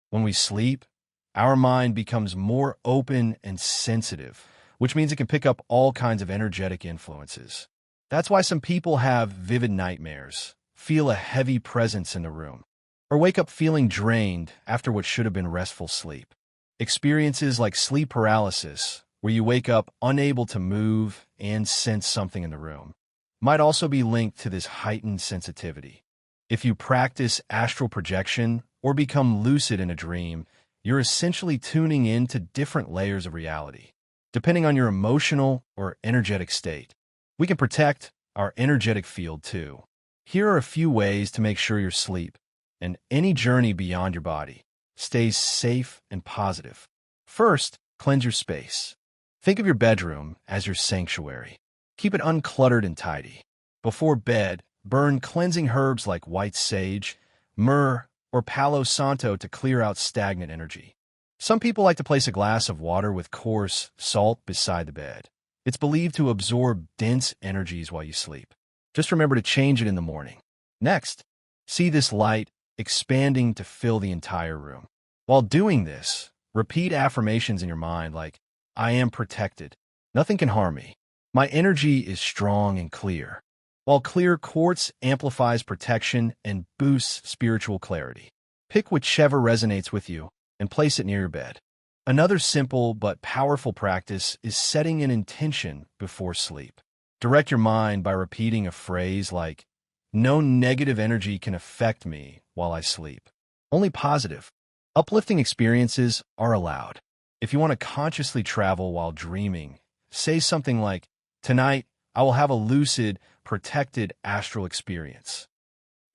When we sleep, our mind becomes more open and sensitive, which means it can pick up all kinds of energetic influences. That's why some people have vivid nightmares, feel a heavy presence in the room, or wake up feeling drained after what should have been restful sleep. Experiences like sleep paralysis, where you wake up unable to move and sense something in the room, might also be linked to this heightened sensitivity. If you practice astral projection or become lucid in a dream, you're essentially tuning in to different layers of reality, depending on your emotional or energetic state. We can protect our energetic field too. Here are a few ways to make sure your sleep and any journey beyond your body stays safe and positive. First, cleanse your space. Think of your bedroom as your sanctuary. Keep it uncluttered and tidy. Before bed, burn cleansing herbs like white sage, myrrh, or Palo Santo to clear out stagnant energy. Some people like to place a glass of water with coarse salt beside the bed. It's believed to absorb dense energies while you sleep. Just remember to change it in the morning. Next, see this light expanding to fill the entire room. While doing this, repeat affirmations in your mind like, I am protected. Nothing can harm me. My energy is strong and clear. While clear quartz amplifies protection and boosts spiritual clarity. Pick whichever resonates with you and place it near your bed. Another simple but powerful practice is setting an intention before sleep. Direct your mind by repeating a phrase like, no negative energy can affect me while I sleep. Only positive, uplifting experiences are allowed. If you want to consciously travel while dreaming, say something like, tonight I will have a lucid, protected astral experience.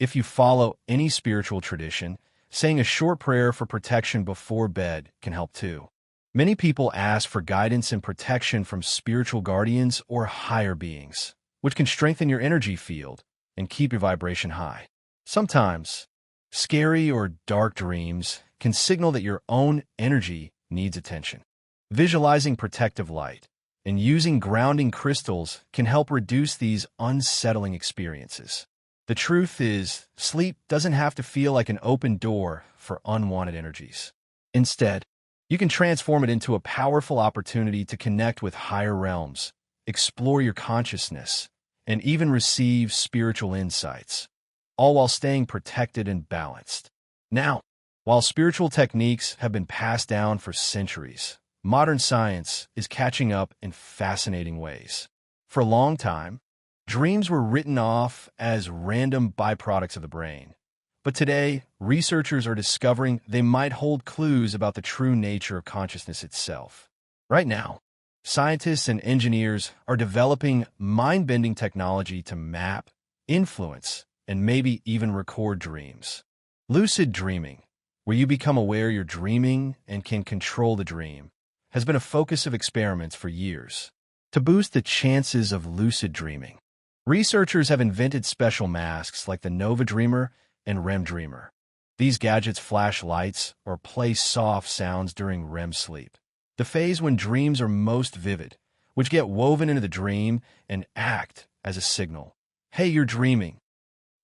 If you follow any spiritual tradition, saying a short prayer for protection before bed can help too. Many people ask for guidance and protection from spiritual guardians or higher beings, which can strengthen your energy field and keep your vibration high. Sometimes, scary or dark dreams can signal that your own energy needs attention. Visualizing protective light and using grounding crystals can help reduce these unsettling experiences. The truth is, sleep doesn't have to feel like an open door for unwanted energies. Instead, you can transform it into a powerful opportunity to connect with higher realms, explore your consciousness, and even receive spiritual insights, all while staying protected and balanced. Now, while spiritual techniques have been passed down for centuries, modern science is catching up in fascinating ways. For a long time, dreams were written off as random byproducts of the brain. But today, researchers are discovering they might hold clues about the true nature of consciousness itself. Right now, scientists and engineers are developing mind-bending technology to map, influence, and maybe even record dreams. Lucid dreaming, where you become aware you're dreaming and can control the dream, has been a focus of experiments for years. To boost the chances of lucid dreaming, researchers have invented special masks like the Nova Dreamer and REM Dreamer. These gadgets flash lights or play soft sounds during REM sleep, the phase when dreams are most vivid, which get woven into the dream and act as a signal. Hey, you're dreaming.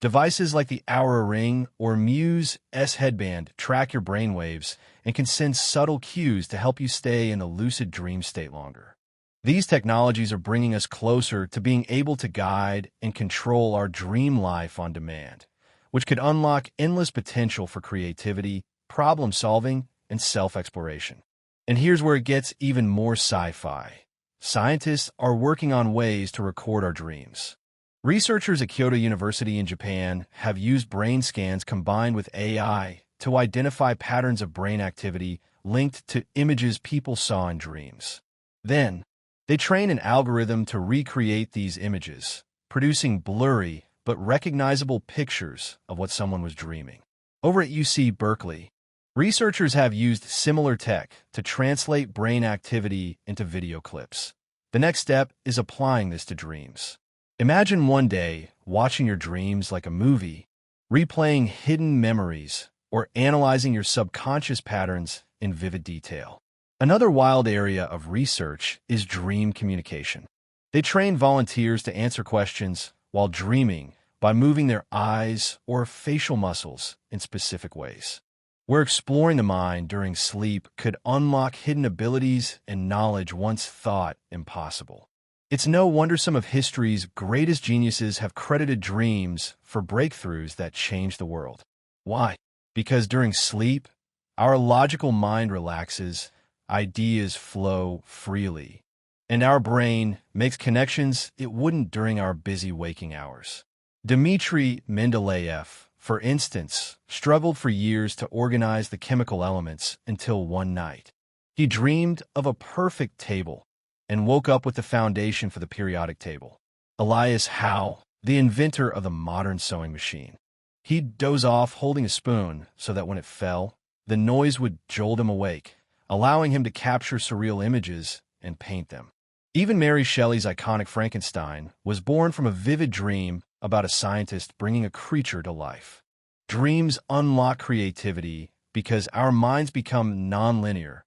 Devices like the Oura Ring or Muse S headband track your brainwaves and can send subtle cues to help you stay in a lucid dream state longer. These technologies are bringing us closer to being able to guide and control our dream life on demand, which could unlock endless potential for creativity, problem-solving, and self-exploration. And here's where it gets even more sci-fi. Scientists are working on ways to record our dreams. Researchers at Kyoto University in Japan have used brain scans combined with AI to identify patterns of brain activity linked to images people saw in dreams. Then, they train an algorithm to recreate these images, producing blurry but recognizable pictures of what someone was dreaming. Over at UC Berkeley, researchers have used similar tech to translate brain activity into video clips. The next step is applying this to dreams. Imagine one day watching your dreams like a movie, replaying hidden memories, or analyzing your subconscious patterns in vivid detail. Another wild area of research is dream communication. They train volunteers to answer questions while dreaming by moving their eyes or facial muscles in specific ways. where exploring the mind during sleep could unlock hidden abilities and knowledge once thought impossible. It's no wonder some of history's greatest geniuses have credited dreams for breakthroughs that changed the world. Why? Because during sleep, our logical mind relaxes, ideas flow freely, and our brain makes connections it wouldn't during our busy waking hours. Dmitri Mendeleev, for instance, struggled for years to organize the chemical elements until one night. He dreamed of a perfect table and woke up with the foundation for the periodic table. Elias Howe, the inventor of the modern sewing machine, he'd doze off holding a spoon so that when it fell, the noise would jolt him awake, allowing him to capture surreal images and paint them. Even Mary Shelley's iconic Frankenstein was born from a vivid dream about a scientist bringing a creature to life. Dreams unlock creativity because our minds become nonlinear,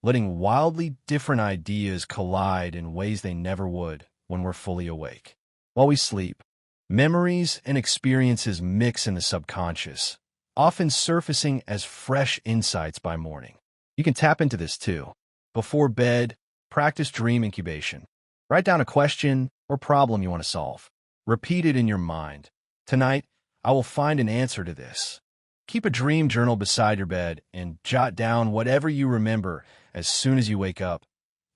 letting wildly different ideas collide in ways they never would when we're fully awake. While we sleep, memories and experiences mix in the subconscious, often surfacing as fresh insights by morning. You can tap into this too. Before bed, practice dream incubation. Write down a question or problem you want to solve. Repeat it in your mind. Tonight, I will find an answer to this. Keep a dream journal beside your bed and jot down whatever you remember as soon as you wake up.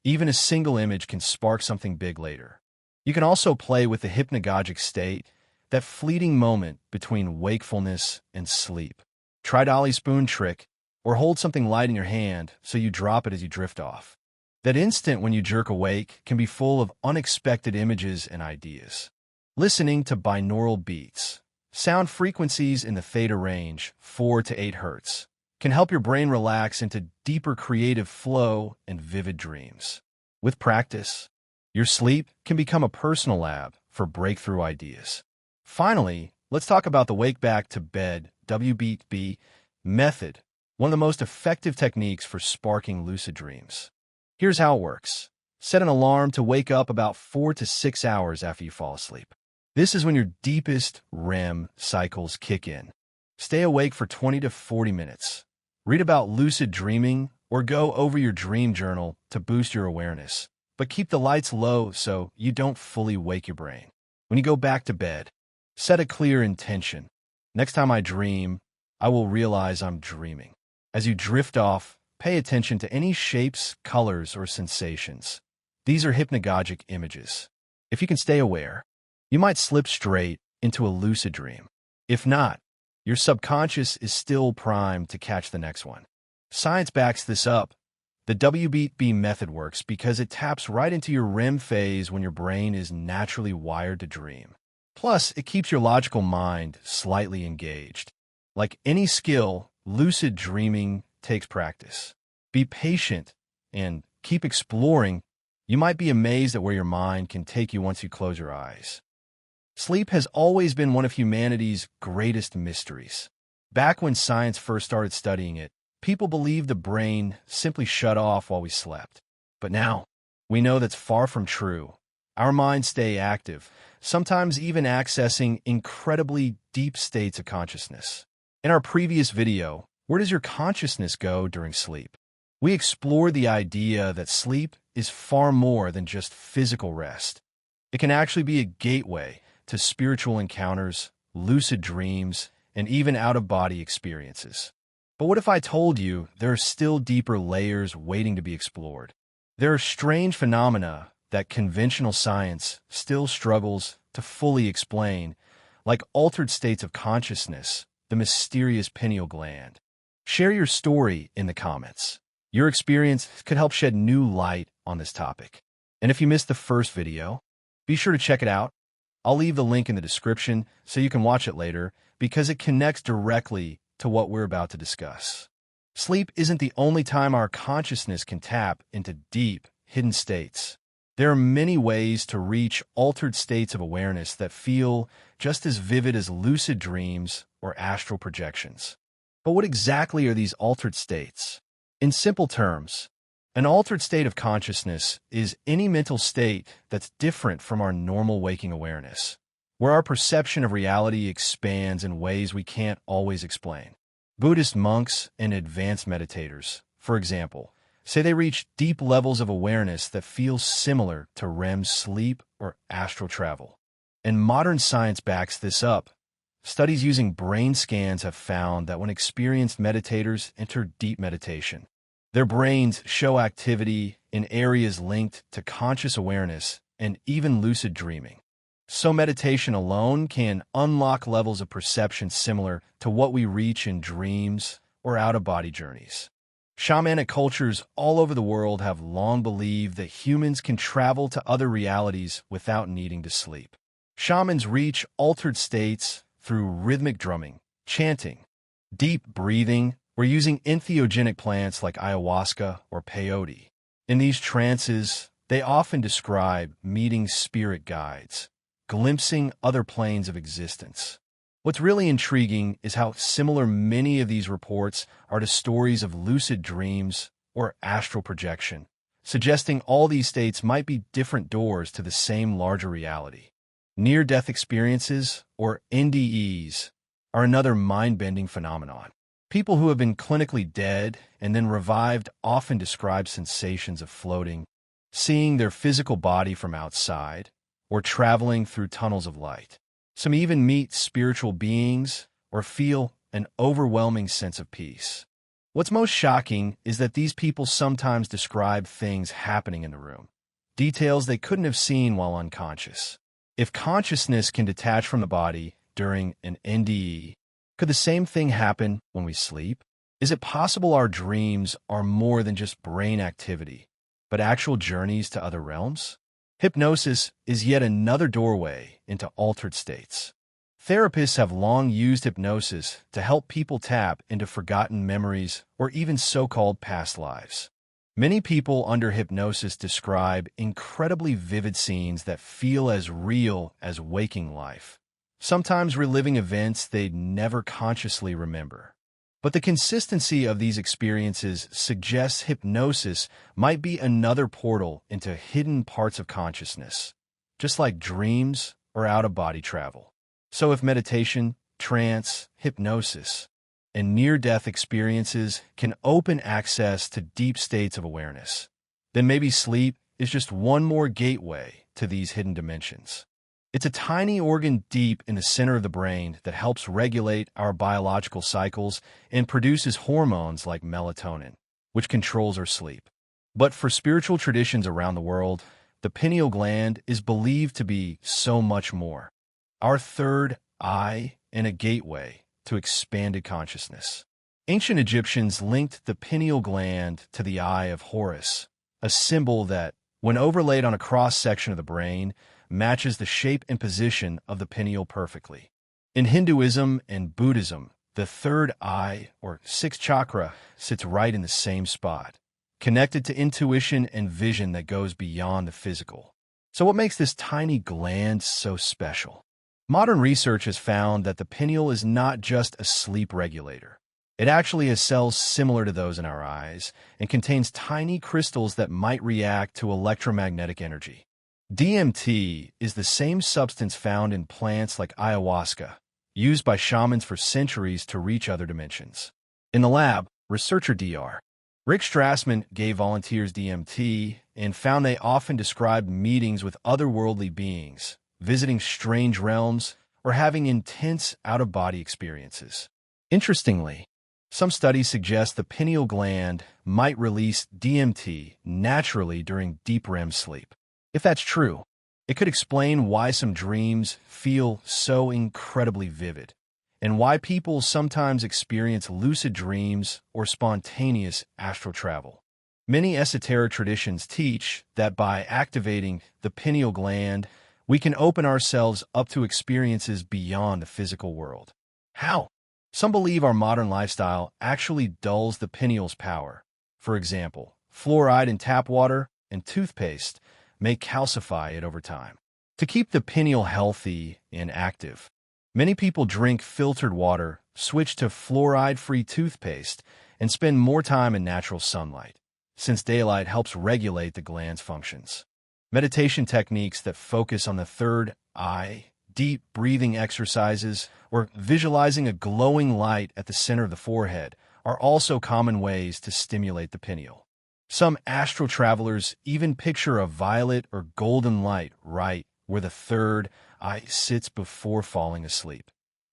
Even a single image can spark something big later. You can also play with the hypnagogic state, that fleeting moment between wakefulness and sleep. Try Dolly Spoon trick, or hold something light in your hand so you drop it as you drift off. That instant when you jerk awake can be full of unexpected images and ideas. Listening to binaural beats, sound frequencies in the theta range, 4 to 8 hertz, can help your brain relax into deeper creative flow and vivid dreams. With practice, your sleep can become a personal lab for breakthrough ideas. Finally, let's talk about the wake back to bed WBB method, one of the most effective techniques for sparking lucid dreams. Here's how it works. Set an alarm to wake up about 4 to 6 hours after you fall asleep. This is when your deepest REM cycles kick in. Stay awake for 20 to 40 minutes. Read about lucid dreaming or go over your dream journal to boost your awareness, but keep the lights low so you don't fully wake your brain. When you go back to bed, set a clear intention. Next time I dream, I will realize I'm dreaming. As you drift off, pay attention to any shapes, colors, or sensations. These are hypnagogic images. If you can stay aware, you might slip straight into a lucid dream. If not, your subconscious is still primed to catch the next one. Science backs this up. The WBB method works because it taps right into your REM phase when your brain is naturally wired to dream. Plus, it keeps your logical mind slightly engaged. Like any skill, lucid dreaming takes practice. Be patient and keep exploring. You might be amazed at where your mind can take you once you close your eyes. Sleep has always been one of humanity's greatest mysteries. Back when science first started studying it, people believed the brain simply shut off while we slept. But now, we know that's far from true. Our minds stay active, sometimes even accessing incredibly deep states of consciousness. In our previous video, Where Does Your Consciousness Go During Sleep?, we explored the idea that sleep is far more than just physical rest. It can actually be a gateway to spiritual encounters, lucid dreams, and even out-of-body experiences. But what if I told you there are still deeper layers waiting to be explored? There are strange phenomena that conventional science still struggles to fully explain, like altered states of consciousness, the mysterious pineal gland. Share your story in the comments. Your experience could help shed new light on this topic. And if you missed the first video, be sure to check it out. I'll leave the link in the description so you can watch it later because it connects directly to what we're about to discuss. Sleep isn't the only time our consciousness can tap into deep, hidden states. There are many ways to reach altered states of awareness that feel just as vivid as lucid dreams or astral projections. But what exactly are these altered states? In simple terms, an altered state of consciousness is any mental state that's different from our normal waking awareness, where our perception of reality expands in ways we can't always explain. Buddhist monks and advanced meditators, for example, say they reach deep levels of awareness that feel similar to REM sleep or astral travel. And modern science backs this up. Studies using brain scans have found that when experienced meditators enter deep meditation, their brains show activity in areas linked to conscious awareness and even lucid dreaming. So meditation alone can unlock levels of perception similar to what we reach in dreams or out-of-body journeys. Shamanic cultures all over the world have long believed that humans can travel to other realities without needing to sleep. Shamans reach altered states through rhythmic drumming, chanting, deep breathing, or using entheogenic plants like ayahuasca or peyote. In these trances, they often describe meeting spirit guides, glimpsing other planes of existence. What's really intriguing is how similar many of these reports are to stories of lucid dreams or astral projection, suggesting all these states might be different doors to the same larger reality. Near-death experiences, or NDEs, are another mind-bending phenomenon. People who have been clinically dead and then revived often describe sensations of floating, seeing their physical body from outside, or traveling through tunnels of light. Some even meet spiritual beings or feel an overwhelming sense of peace. What's most shocking is that these people sometimes describe things happening in the room, details they couldn't have seen while unconscious. If consciousness can detach from the body during an NDE, could the same thing happen when we sleep? Is it possible our dreams are more than just brain activity, but actual journeys to other realms? Hypnosis is yet another doorway into altered states. Therapists have long used hypnosis to help people tap into forgotten memories or even so-called past lives. Many people under hypnosis describe incredibly vivid scenes that feel as real as waking life, sometimes reliving events they'd never consciously remember. But the consistency of these experiences suggests hypnosis might be another portal into hidden parts of consciousness, just like dreams or out-of-body travel. So if meditation, trance, hypnosis, and near-death experiences can open access to deep states of awareness, then maybe sleep is just one more gateway to these hidden dimensions. It's a tiny organ deep in the center of the brain that helps regulate our biological cycles and produces hormones like melatonin, which controls our sleep. But for spiritual traditions around the world, the pineal gland is believed to be so much more. Our third eye and a gateway to expanded consciousness. Ancient Egyptians linked the pineal gland to the eye of Horus, a symbol that, when overlaid on a cross-section of the brain, matches the shape and position of the pineal perfectly. In Hinduism and Buddhism, the third eye, or sixth chakra, sits right in the same spot, connected to intuition and vision that goes beyond the physical. So what makes this tiny gland so special? Modern research has found that the pineal is not just a sleep regulator. It actually has cells similar to those in our eyes and contains tiny crystals that might react to electromagnetic energy. DMT is the same substance found in plants like ayahuasca, used by shamans for centuries to reach other dimensions. In the lab, researcher Dr. Rick Strassman gave volunteers DMT and found they often described meetings with otherworldly beings, visiting strange realms, or having intense out-of-body experiences. Interestingly, some studies suggest the pineal gland might release DMT naturally during deep REM sleep. If that's true, it could explain why some dreams feel so incredibly vivid, and why people sometimes experience lucid dreams or spontaneous astral travel. Many esoteric traditions teach that by activating the pineal gland, we can open ourselves up to experiences beyond the physical world. How? Some believe our modern lifestyle actually dulls the pineal's power. For example, fluoride in tap water and toothpaste may calcify it over time. To keep the pineal healthy and active, many people drink filtered water, switch to fluoride-free toothpaste, and spend more time in natural sunlight, since daylight helps regulate the gland's functions. Meditation techniques that focus on the third eye, deep breathing exercises, or visualizing a glowing light at the center of the forehead are also common ways to stimulate the pineal. Some astral travelers even picture a violet or golden light right where the third eye sits before falling asleep,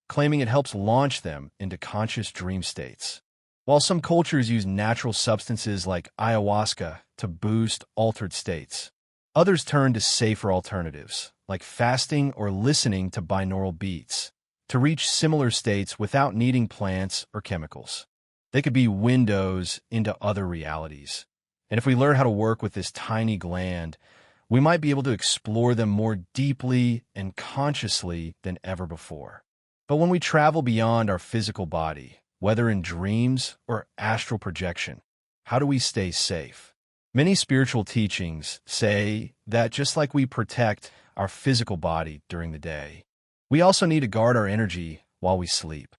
claiming it helps launch them into conscious dream states. While some cultures use natural substances like ayahuasca to boost altered states, others turn to safer alternatives, like fasting or listening to binaural beats, to reach similar states without needing plants or chemicals. They could be windows into other realities. And if we learn how to work with this tiny gland, we might be able to explore them more deeply and consciously than ever before. But when we travel beyond our physical body, whether in dreams or astral projection, how do we stay safe? Many spiritual teachings say that just like we protect our physical body during the day, we also need to guard our energy while we sleep.